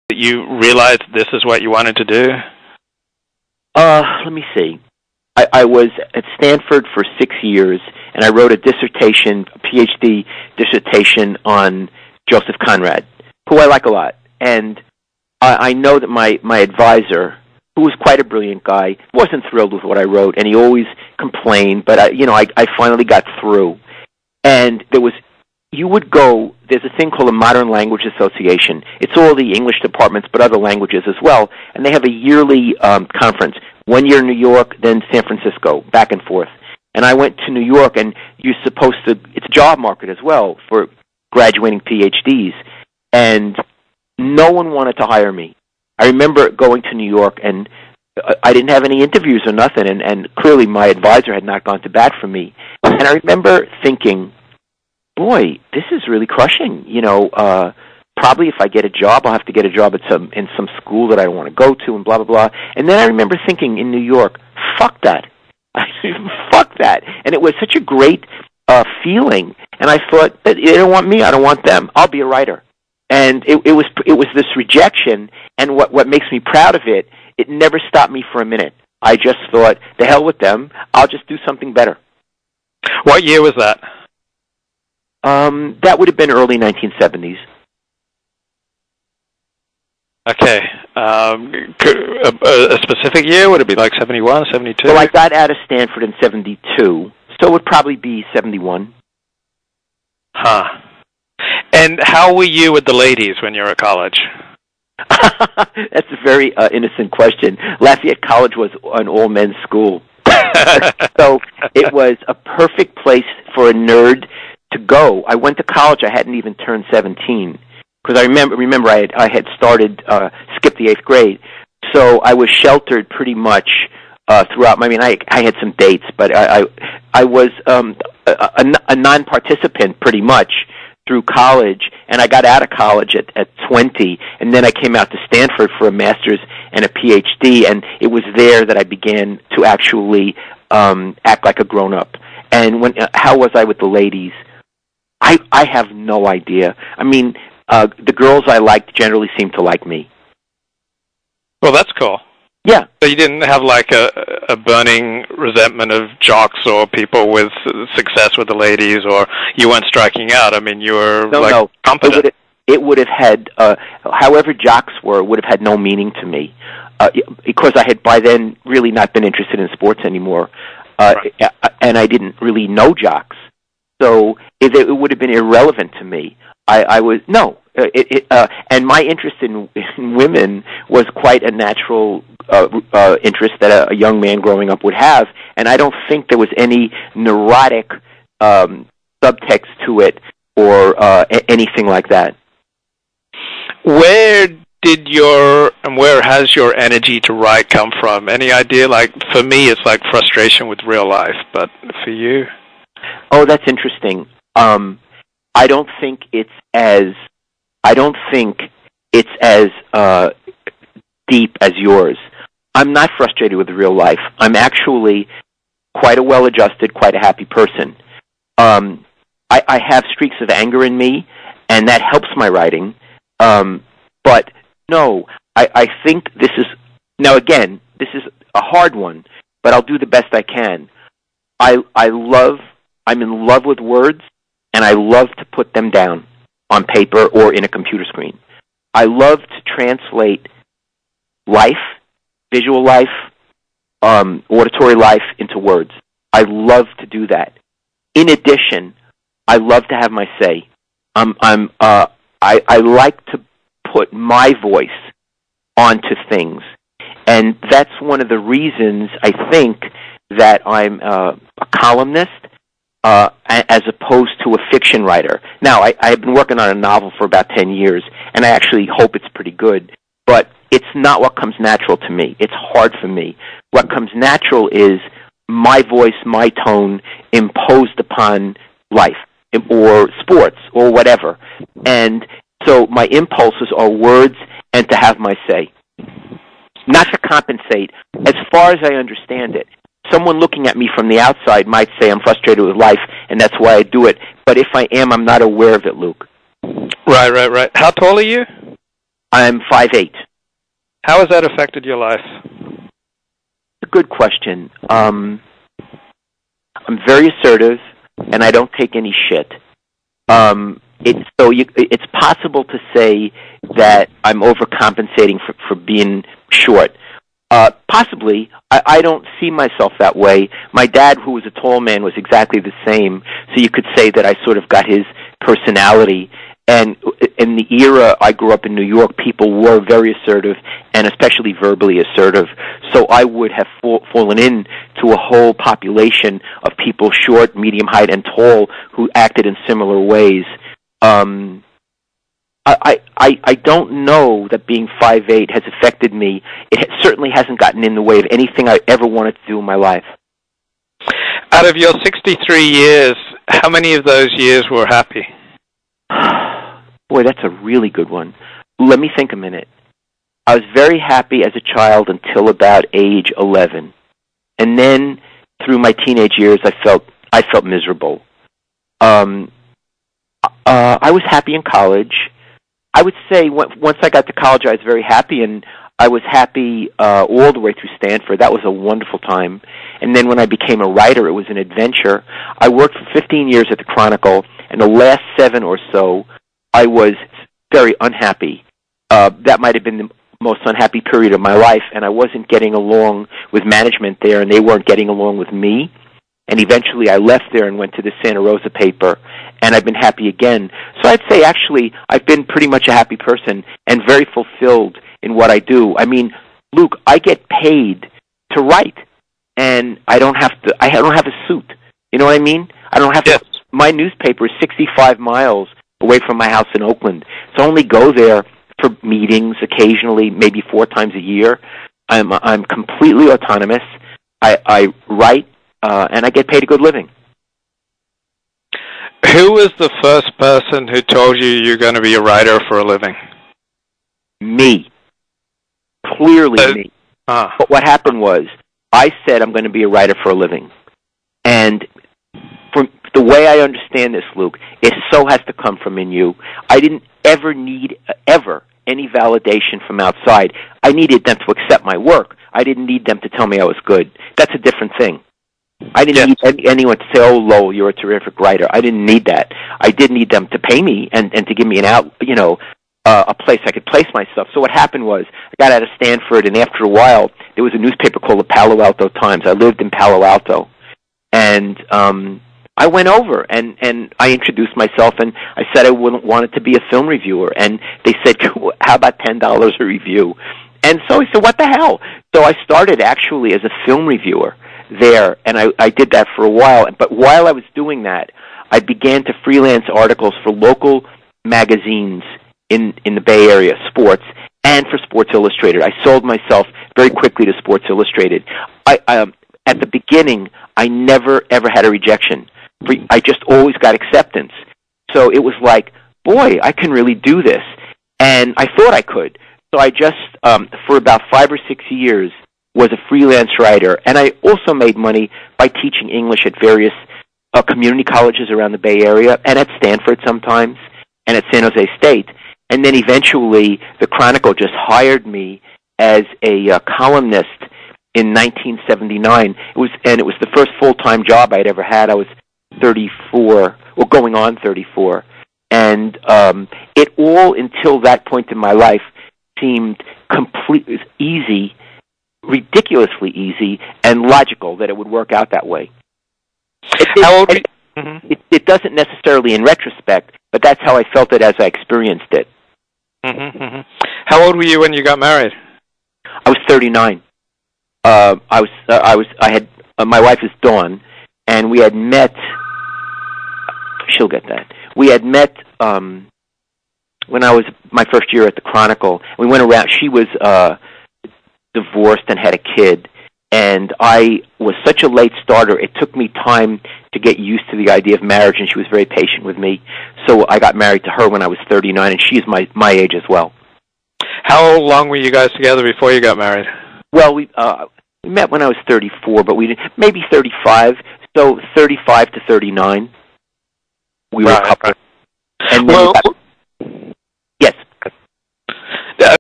that you realized this is what you wanted to do? Let me see. I was at Stanford for 6 years, and I wrote a PhD dissertation on Joseph Conrad, who I like a lot. And I know that my advisor, who was quite a brilliant guy, wasn't thrilled with what I wrote, and he always complained, but I finally got through. And there's a thing called the Modern Language Association. It's all the English departments, but other languages as well, and they have a yearly conference. 1 year in New York, then San Francisco, back and forth. And I went to New York, and it's a job market as well for graduating PhDs, and no one wanted to hire me. I remember going to New York, and I didn't have any interviews or nothing, and clearly my advisor had not gone to bat for me. And I remember thinking, boy, this is really crushing. Probably if I get a job, I'll have to get a job in some school that I don't want to go to, and blah, blah, blah. And then I remember thinking in New York, fuck that. Fuck that. And it was such a great feeling. And I thought, they don't want me, I don't want them. I'll be a writer. And it was this rejection, and what makes me proud of it, it never stopped me for a minute. I just thought, the hell with them, I'll just do something better. What year was that? That would have been early 1970s. Okay. A specific year? Would it be like 71, 72? Well, I got out of Stanford in 72, so it would probably be 71. Huh. And how were you with the ladies when you were at college? That's a very innocent question. Lafayette College was an all-men's school. So it was a perfect place for a nerd to go. I went to college, I hadn't even turned 17. Because I remember I had started, skipped the 8th grade, so I was sheltered pretty much throughout. I mean, I had some dates, but I was a non-participant pretty much through college, and I got out of college at 20, and then I came out to Stanford for a master's and a PhD, and it was there that I began to actually act like a grown-up. And how was I with the ladies? I have no idea. I mean, the girls I liked generally seemed to like me. Well, that's cool. Yeah. So you didn't have like a burning resentment of jocks or people with success with the ladies, or you weren't striking out. I mean, you were competent. It would have had, however jocks were, would have had no meaning to me, because I had by then really not been interested in sports anymore, right. And I didn't really know jocks. So it would have been irrelevant to me. And my interest in women was quite a natural interest that a young man growing up would have, and I don't think there was any neurotic subtext to it or anything like that. Where has your energy to write come from? Any idea? Like, for me, it's like frustration with real life, but for you? Oh, that's interesting. I don't think it's as deep as yours. I'm not frustrated with real life. I'm actually quite a well-adjusted, quite a happy person. I have streaks of anger in me, and that helps my writing. But no, I think this is a hard one, but I'll do the best I can. I'm in love with words, and I love to put them down on paper or in a computer screen. I love to translate life, visual life, auditory life into words. I love to do that. In addition, I love to have my say. I like to put my voice onto things, and that's one of the reasons I think that I'm a columnist as opposed to a fiction writer. Now, I've been working on a novel for about 10 years, and I actually hope it's pretty good, but it's not what comes natural to me. It's hard for me. What comes natural is my voice, my tone imposed upon life or sports or whatever. And so my impulses are words and to have my say, not to compensate. As far as I understand it, someone looking at me from the outside might say I'm frustrated with life, and that's why I do it. But if I am, I'm not aware of it, Luke. Right. How tall are you? I'm 5'8". How has that affected your life? A good question. I'm very assertive, and I don't take any shit. It's possible to say that I'm overcompensating for being short. Possibly. I don't see myself that way. My dad, who was a tall man, was exactly the same. So you could say that I sort of got his personality. And in the era I grew up in New York, people were very assertive, and especially verbally assertive. So I would have fallen into a whole population of people short, medium height, and tall who acted in similar ways. I don't know that being 5'8" has affected me. It certainly hasn't gotten in the way of anything I ever wanted to do in my life. Out of your 63 years, how many of those years were happy? Boy, that's a really good one. Let me think a minute. I was very happy as a child until about age 11. And then through my teenage years, I felt miserable. I was happy in college. I would say once I got to college, I was very happy, and I was happy all the way through Stanford. That was a wonderful time. And then when I became a writer, it was an adventure. I worked for 15 years at the Chronicle, and the last 7 or so, I was very unhappy. That might have been the most unhappy period of my life, and I wasn't getting along with management there, and they weren't getting along with me. And eventually I left there and went to the Santa Rosa paper, and I've been happy again. So I'd say, actually, I've been pretty much a happy person and very fulfilled in what I do. I mean, Luke, I get paid to write, and I don't have a suit. You know what I mean? I don't have to. My newspaper is 65 miles away from my house in Oakland. So I only go there for meetings occasionally, maybe 4 times a year. I'm completely autonomous. I write, and I get paid a good living. Who was the first person who told you you're going to be a writer for a living? Me. Clearly me. But what happened was, I said I'm going to be a writer for a living. And from the way I understand this, Luke, it so has to come from in you. I didn't ever need any validation from outside. I needed them to accept my work. I didn't need them to tell me I was good. That's a different thing. I didn't need anyone to say, "Oh, Lowell, you're a terrific writer." I didn't need that. I did need them to pay me and to give me a place I could place myself. So what happened was, I got out of Stanford, and after a while, there was a newspaper called the Palo Alto Times. I lived in Palo Alto, and I went over and I introduced myself, and I said I wanted to be a film reviewer, and they said, "How about $10 a review?" And so I said, "What the hell?" So I started actually as a film reviewer there, and I did that for a while. But while I was doing that, I began to freelance articles for local magazines in the Bay Area, sports, and for Sports Illustrated. I sold myself very quickly to Sports Illustrated. At the beginning, I never, ever had a rejection. I just always got acceptance. So it was like, boy, I can really do this. And I thought I could. So I just, for about 5 or 6 years, was a freelance writer. And I also made money by teaching English at various community colleges around the Bay Area, and at Stanford sometimes, and at San Jose State. And then eventually the Chronicle just hired me as a columnist in 1979. It was the first full-time job I'd ever had. I was 34, or going on 34. And it all, until that point in my life, seemed completely easy, ridiculously easy, and logical that it would work out that way. How old were you? It doesn't necessarily in retrospect, but that's how I felt it as I experienced it. How old were you when you got married? I was 39. My wife is Dawn, and we had met. She'll get that. We had met when I was my first year at the Chronicle. We went around. She was divorced and had a kid, and I was such a late starter. It took me time to get used to the idea of marriage, and she was very patient with me. So I got married to her when I was 39, and she's my age as well. How long were you guys together before you got married? Well, we met when I was 34, but maybe 35. So 35 to 39, we were a couple. And then